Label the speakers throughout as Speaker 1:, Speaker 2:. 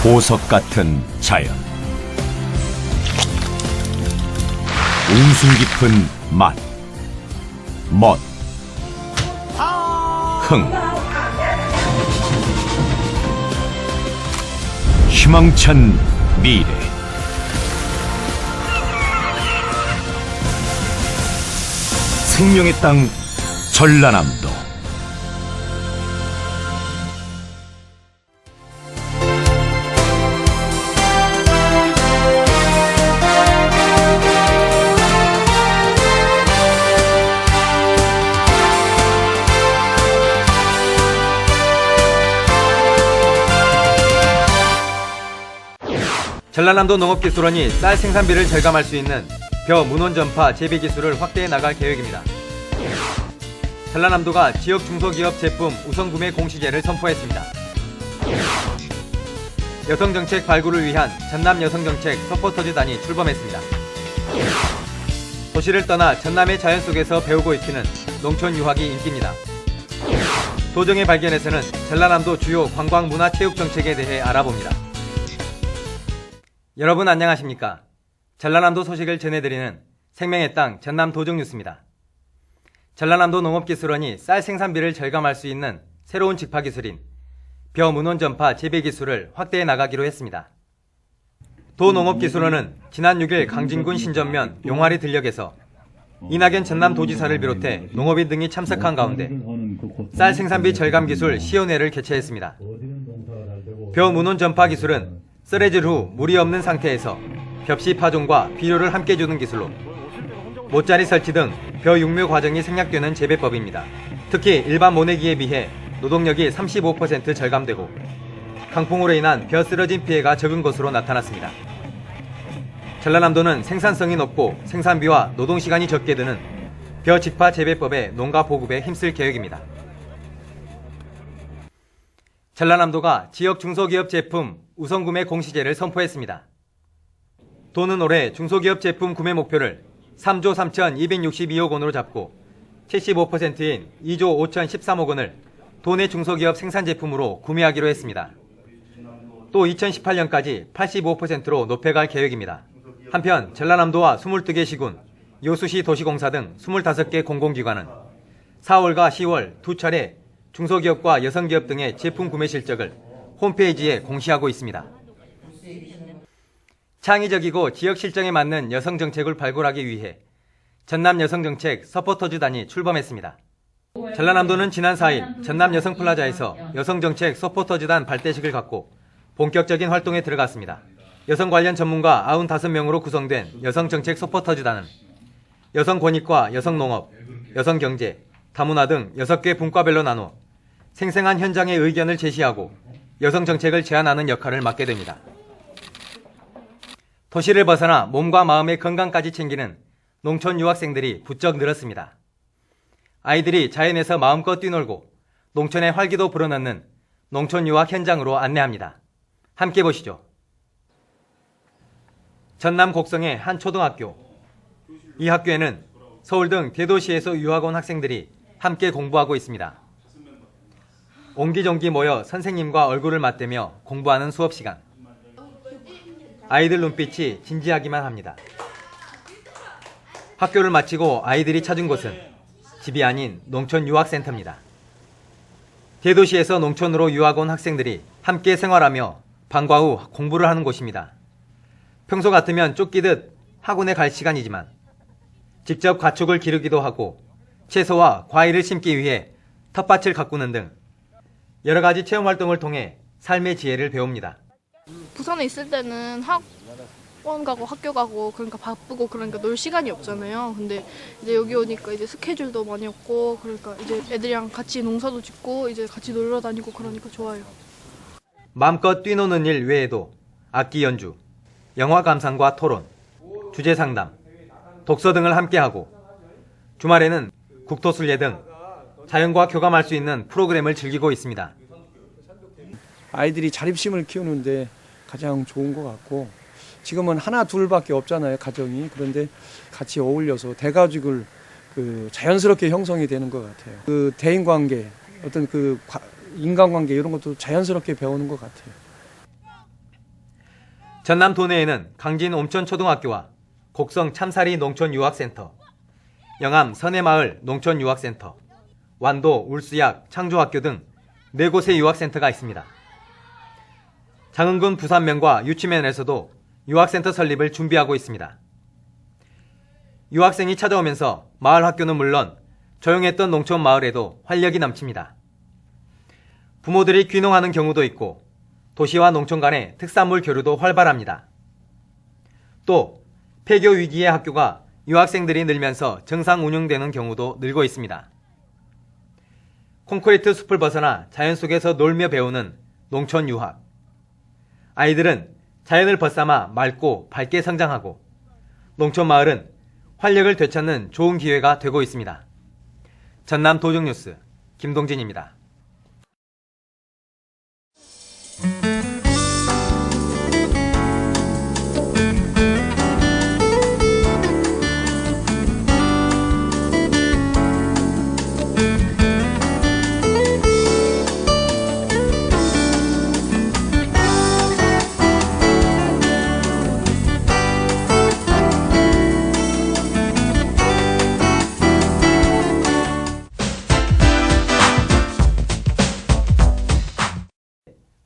Speaker 1: 보석 같은 자연, 운수 깊은 맛, 멋, 흥, 희망찬 미래. 생명의 땅 전라남도.
Speaker 2: 전라남도 농업기술원이 쌀 생산비를 절감할 수 있는 벼 문원 전파 재배 기술을 확대해 나갈 계획입니다. 전라남도가 지역 중소기업 제품 우선 구매 공시제를 선포했습니다. 여성정책 발굴을 위한 전남 여성정책 서포터즈단이 출범했습니다. 도시를 떠나 전남의 자연 속에서 배우고 익히는 농촌 유학이 인기입니다. 도정의 발견에서는 전라남도 주요 관광 문화 체육 정책에 대해 알아봅니다. 여러분 안녕하십니까? 전라남도 소식을 전해드리는 생명의 땅 전남 도정뉴스입니다. 전라남도 농업기술원이 쌀 생산비를 절감할 수 있는 새로운 직파기술인 벼 문원 전파 재배 기술을 확대해 나가기로 했습니다. 도농업기술원은 지난 6일 강진군 신전면 용화리 들녘에서 이낙연 전남도지사를 비롯해 농업인 등이 참석한 가운데 쌀 생산비 절감 기술 시연회를 개최했습니다. 벼 문원 전파 기술은 썰어질 후 물이 없는 상태에서 벽시 파종과 비료를 함께 주는 기술로 모짜리 설치 등 벼 육묘 과정이 생략되는 재배법입니다. 특히 일반 모내기에 비해 노동력이 35% 절감되고 강풍으로 인한 벼 쓰러진 피해가 적은 것으로 나타났습니다. 전라남도는 생산성이 높고 생산비와 노동시간이 적게 드는 벼 직파 재배법의 농가 보급에 힘쓸 계획입니다. 전라남도가 지역 중소기업 제품 우선 구매 공시제를 선포했습니다. 도는 올해 중소기업 제품 구매 목표를 3조 3,262억 원으로 잡고 75%인 2조 5,013억 원을 도내 중소기업 생산 제품으로 구매하기로 했습니다. 또 2018년까지 85%로 높여갈 계획입니다. 한편 전라남도와 22개 시군, 여수시 도시공사 등 25개 공공기관은 4월과 10월 두 차례 중소기업과 여성기업 등의 제품 구매 실적을 홈페이지에 공시하고 있습니다. 창의적이고 지역 실정에 맞는 여성 정책을 발굴하기 위해 전남 여성정책 서포터즈단이 출범했습니다. 전라남도는 지난 4일 전남 여성플라자에서 여성정책 서포터즈단 발대식을 갖고 본격적인 활동에 들어갔습니다. 여성 관련 전문가 95명으로 구성된 여성정책 서포터즈단은 여성권익과 여성농업, 여성경제, 다문화 등 6개 분과별로 나눠 생생한 현장의 의견을 제시하고 여성정책을 제안하는 역할을 맡게 됩니다. 도시를 벗어나 몸과 마음의 건강까지 챙기는 농촌 유학생들이 부쩍 늘었습니다. 아이들이 자연에서 마음껏 뛰놀고 농촌의 활기도 불어넣는 농촌 유학 현장으로 안내합니다. 함께 보시죠. 전남 곡성의 한 초등학교. 이 학교에는 서울 등 대도시에서 유학 온 학생들이 함께 공부하고 있습니다. 옹기종기 모여 선생님과 얼굴을 맞대며 공부하는 수업 시간. 아이들 눈빛이 진지하기만 합니다. 학교를 마치고 아이들이 찾은 곳은 집이 아닌 농촌 유학센터입니다. 대도시에서 농촌으로 유학 온 학생들이 함께 생활하며 방과 후 공부를 하는 곳입니다. 평소 같으면 쫓기듯 학원에 갈 시간이지만 직접 가축을 기르기도 하고 채소와 과일을 심기 위해 텃밭을 가꾸는 등 여러 가지 체험 활동을 통해 삶의 지혜를 배웁니다.
Speaker 3: 부산에 있을 때는 학원 가고 학교 가고 그러니까 바쁘고 그러니까 놀 시간이 없잖아요. 근데 이제 여기 오니까 이제 스케줄도 많이 없고 그러니까 이제 애들이랑 같이 농사도 짓고 이제 같이 놀러 다니고 그러니까 좋아요.
Speaker 2: 마음껏 뛰노는 일 외에도 악기 연주, 영화 감상과 토론, 주제 상담, 독서 등을 함께하고 주말에는 국토순례 등 자연과 교감할 수 있는 프로그램을 즐기고 있습니다.
Speaker 4: 아이들이 자립심을 키우는데 가장 좋은 것 같고 지금은 하나 둘밖에 없잖아요 가정이. 그런데 같이 어울려서 대가족을 자연스럽게 형성이 되는 것 같아요. 대인관계 어떤 인간관계 이런 것도 자연스럽게 배우는 것 같아요.
Speaker 2: 전남 도내에는 강진 옴천초등학교와 곡성 참사리 농촌유학센터, 영암 선해마을 농촌유학센터, 완도 울수약 창조학교 등 4곳의 유학센터가 있습니다. 장흥군 부산면과 유치면에서도 유학센터 설립을 준비하고 있습니다. 유학생이 찾아오면서 마을 학교는 물론 조용했던 농촌 마을에도 활력이 넘칩니다. 부모들이 귀농하는 경우도 있고 도시와 농촌 간의 특산물 교류도 활발합니다. 또 폐교 위기의 학교가 유학생들이 늘면서 정상 운영되는 경우도 늘고 있습니다. 콘크리트 숲을 벗어나 자연 속에서 놀며 배우는 농촌 유학. 아이들은 자연을 벗삼아 맑고 밝게 성장하고 농촌 마을은 활력을 되찾는 좋은 기회가 되고 있습니다. 전남 도정뉴스 김동진입니다.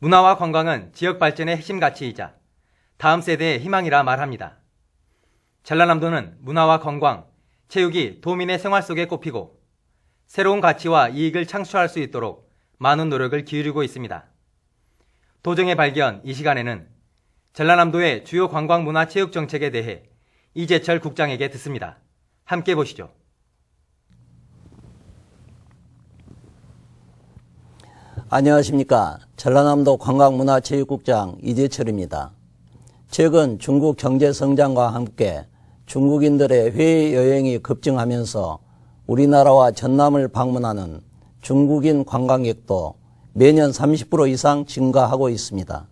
Speaker 2: 문화와 관광은 지역 발전의 핵심 가치이자 다음 세대의 희망이라 말합니다. 전라남도는 문화와 관광, 체육이 도민의 생활 속에 꼽히고 새로운 가치와 이익을 창출할 수 있도록 많은 노력을 기울이고 있습니다. 도정의 발견 이 시간에는 전라남도의 주요 관광 문화 체육 정책에 대해 이재철 국장에게 듣습니다. 함께 보시죠.
Speaker 5: 안녕하십니까. 전라남도 관광문화체육국장 이재철입니다. 최근 중국 경제성장과 함께 중국인들의 해외여행이 급증하면서 우리나라와 전남을 방문하는 중국인 관광객도 매년 30% 이상 증가하고 있습니다.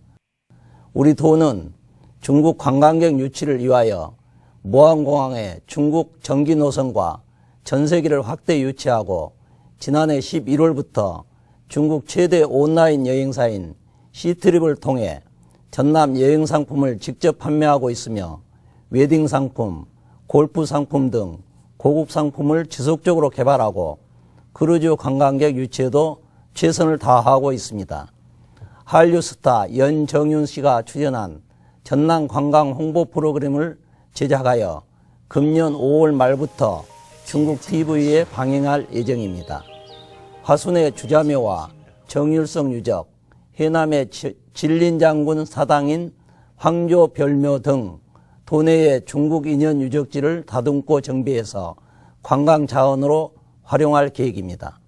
Speaker 5: 우리 도는 중국 관광객 유치를 위하여 모항공항에 중국 정기 노선과 전세기를 확대 유치하고 지난해 11월부터 중국 최대 온라인 여행사인 시트립을 통해 전남 여행 상품을 직접 판매하고 있으며 웨딩 상품, 골프 상품 등 고급 상품을 지속적으로 개발하고 크루즈 관광객 유치에도 최선을 다하고 있습니다. 한류 스타 연정윤 씨가 출연한 전남 관광 홍보 프로그램을 제작하여 금년 5월 말부터 중국 TV에 방영할 예정입니다. 화순의 주자묘와 정율성 유적, 해남의 진린장군 사당인 황조별묘 등 도내의 중국 인연 유적지를 다듬고 정비해서 관광 자원으로 활용할 계획입니다.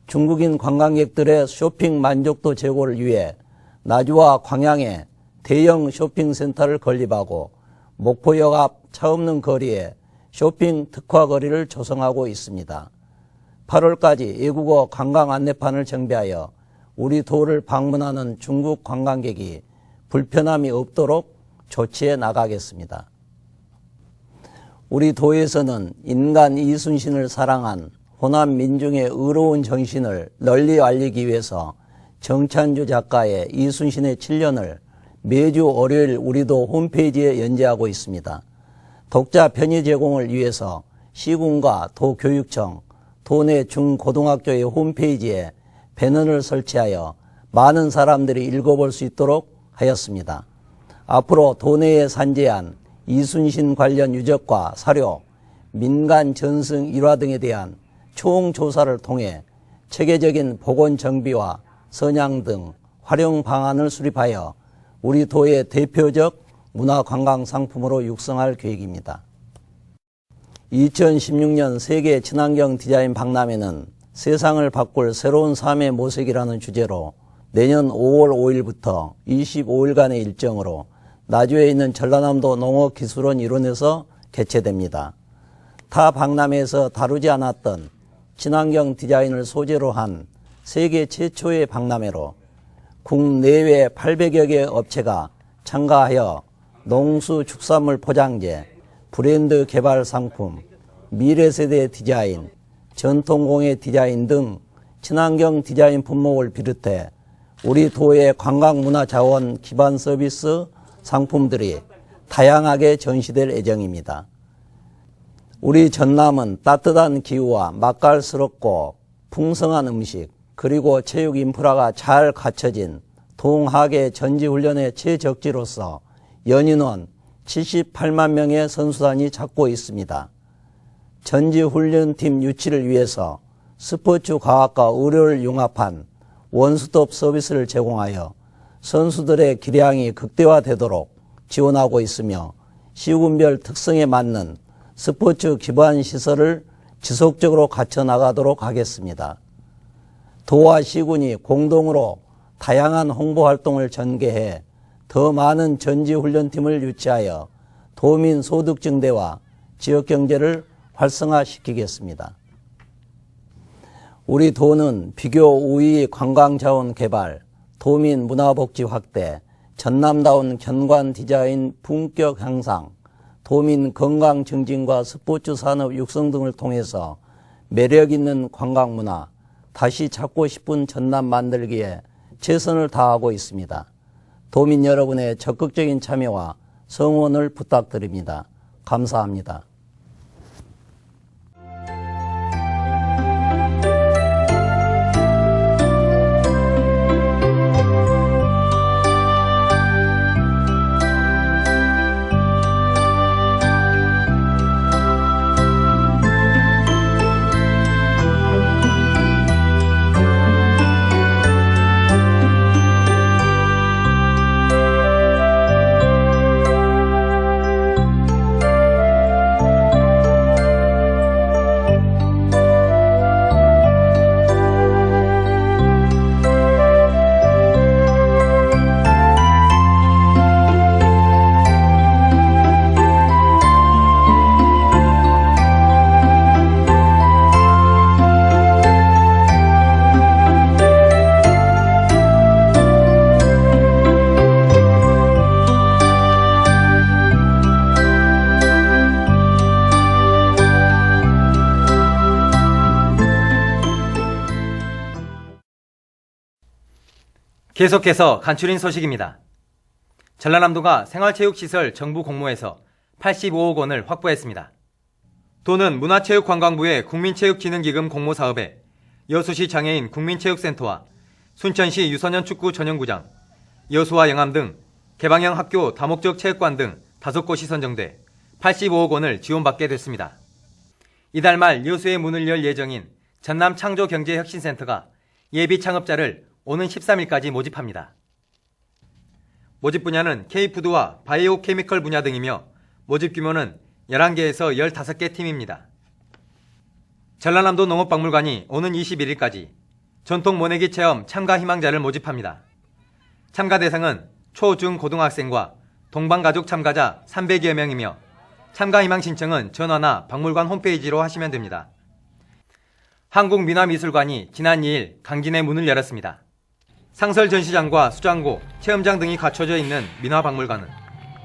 Speaker 5: 중국인 관광객들의 쇼핑 만족도 제고를 위해 나주와 광양에 대형 쇼핑센터를 건립하고 목포역 앞 차 없는 거리에 쇼핑 특화거리를 조성하고 있습니다. 8월까지 외국어 관광 안내판을 정비하여 우리 도를 방문하는 중국 관광객이 불편함이 없도록 조치해 나가겠습니다. 우리 도에서는 인간 이순신을 사랑한 호남 민중의 의로운 정신을 널리 알리기 위해서 정찬주 작가의 이순신의 7년을 매주 월요일 우리도 홈페이지에 연재하고 있습니다. 독자 편의 제공을 위해서 시군과 도교육청, 도내 중고등학교의 홈페이지에 배너를 설치하여 많은 사람들이 읽어볼 수 있도록 하였습니다. 앞으로 도내에 산재한 이순신 관련 유적과 사료, 민간 전승 일화 등에 대한 총조사를 통해 체계적인 복원 정비와 선양 등 활용 방안을 수립하여 우리 도의 대표적 문화관광 상품으로 육성할 계획입니다. 2016년 세계 친환경 디자인 박람회는 세상을 바꿀 새로운 삶의 모색이라는 주제로 내년 5월 5일부터 25일간의 일정으로 나주에 있는 전라남도 농업기술원 일원에서 개최됩니다. 타 박람회에서 다루지 않았던 친환경 디자인을 소재로 한 세계 최초의 박람회로 국내외 800여 개 업체가 참가하여 농수축산물 포장재, 브랜드 개발 상품, 미래세대 디자인, 전통공예 디자인 등 친환경 디자인 품목을 비롯해 우리 도의 관광문화자원 기반 서비스 상품들이 다양하게 전시될 예정입니다. 우리 전남은 따뜻한 기후와 맛깔스럽고 풍성한 음식 그리고 체육 인프라가 잘 갖춰진 동학의 전지훈련의 최적지로서 연인원 78만 명의 선수단이 찾고 있습니다. 전지훈련팀 유치를 위해서 스포츠 과학과 의료를 융합한 원스톱 서비스를 제공하여 선수들의 기량이 극대화되도록 지원하고 있으며 시군별 특성에 맞는 스포츠 기반 시설을 지속적으로 갖춰 나가도록 하겠습니다. 도와 시군이 공동으로 다양한 홍보 활동을 전개해 더 많은 전지훈련팀을 유치하여 도민 소득 증대와 지역 경제를 활성화시키겠습니다. 우리 도는 비교 우위 관광자원 개발, 도민 문화복지 확대, 전남다운 견관 디자인 품격 향상, 도민 건강 증진과 스포츠 산업 육성 등을 통해서 매력 있는 관광 문화, 다시 찾고 싶은 전남 만들기에 최선을 다하고 있습니다. 도민 여러분의 적극적인 참여와 성원을 부탁드립니다. 감사합니다.
Speaker 2: 계속해서 간추린 소식입니다. 전라남도가 생활체육시설 정부 공모에서 85억 원을 확보했습니다. 도는 문화체육관광부의 국민체육진흥기금 공모사업에 여수시 장애인 국민체육센터와 순천시 유소년 축구 전용구장, 여수와 영암 등 개방형 학교 다목적 체육관 등 5곳이 선정돼 85억 원을 지원받게 됐습니다. 이달 말 여수에 문을 열 예정인 전남창조경제혁신센터가 예비 창업자를 오는 13일까지 모집합니다. 모집 분야는 K푸드와 바이오 케미컬 분야 등이며 모집 규모는 11개에서 15개 팀입니다. 전라남도 농업박물관이 오는 21일까지 전통 모내기 체험 참가 희망자를 모집합니다. 참가 대상은 초, 중, 고등학생과 동반가족 참가자 300여 명이며 참가 희망 신청은 전화나 박물관 홈페이지로 하시면 됩니다. 한국민화미술관이 지난 2일 강진에 문을 열었습니다. 상설 전시장과 수장고, 체험장 등이 갖춰져 있는 민화박물관은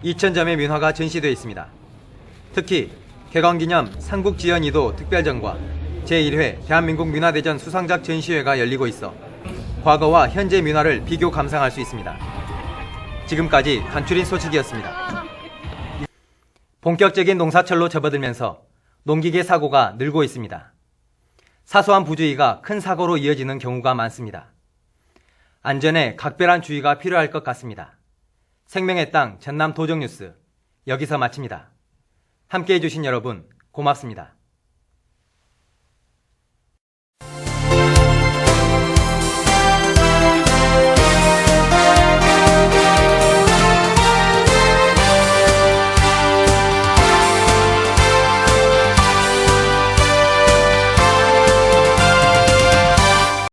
Speaker 2: 2,000점의 민화가 전시되어 있습니다. 특히 개관기념 삼국지연2도 특별전과 제1회 대한민국 민화대전 수상작 전시회가 열리고 있어 과거와 현재 민화를 비교 감상할 수 있습니다. 지금까지 간추린 소식이었습니다. 본격적인 농사철로 접어들면서 농기계 사고가 늘고 있습니다. 사소한 부주의가 큰 사고로 이어지는 경우가 많습니다. 안전에 각별한 주의가 필요할 것 같습니다. 생명의 땅 전남 도정뉴스 여기서 마칩니다. 함께해 주신 여러분 고맙습니다.